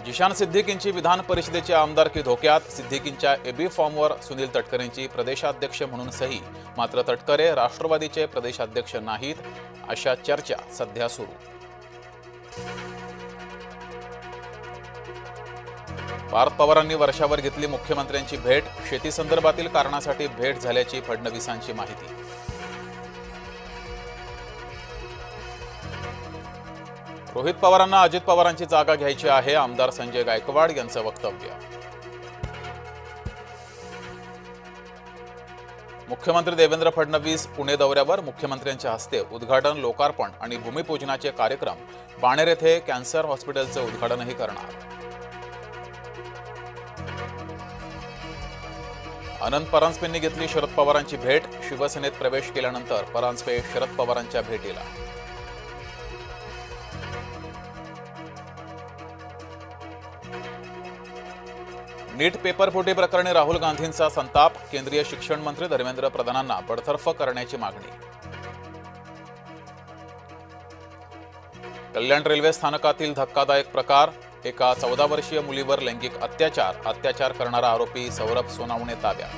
जिशान सिद्दीकींची विधान परिषदेची आमदारकी धोक्यात। सिद्दीकींच्या एबी फॉर्मवर सुनील तटकरेंची प्रदेशाध्यक्ष म्हणून सही, मात्र तटकरे राष्ट्रवादीचे प्रदेशाध्यक्ष नाहीत, अशा चर्चा सध्या सुरू। पार्थ पवारांनी वर्षावर घेतली मुख्यमंत्र्यांची भेट। शेती संदर्भातील कारणासाठी भेट झाल्याची फडणवीसांची माहिती। रोहित पवारांना अजित पवारांची जागा घ्यायची आहे, आमदार संजय गायकवाड यांचं वक्तव्य। मुख्यमंत्री देवेंद्र फडणवीस पुणे दौऱ्यावर। मुख्यमंत्र्यांच्या हस्ते उद्घाटन, लोकार्पण आणि भूमिपूजनाचे कार्यक्रम। बाणेर येथे कॅन्सर हॉस्पिटलचे उद्घाटनही करणार। अनंत परांजपेंनी घेतली शरद पवारांची भेट। शिवसेनेत प्रवेश केल्यानंतर परांजपे शरद पवारांच्या भेटीला। नीट पेपरफुटी प्रकरणी राहुल गांधींचा संताप। केंद्रीय शिक्षण मंत्री धर्मेंद्र प्रधानांना बडतर्फ करण्याची मागणी। कल्याण रेल्वे स्थानकातील धक्कादायक प्रकार। एका 14 वर्षीय मुलीवर लैंगिक अत्याचार करणारा आरोपी सौरभ सोनावणे ताब्यात।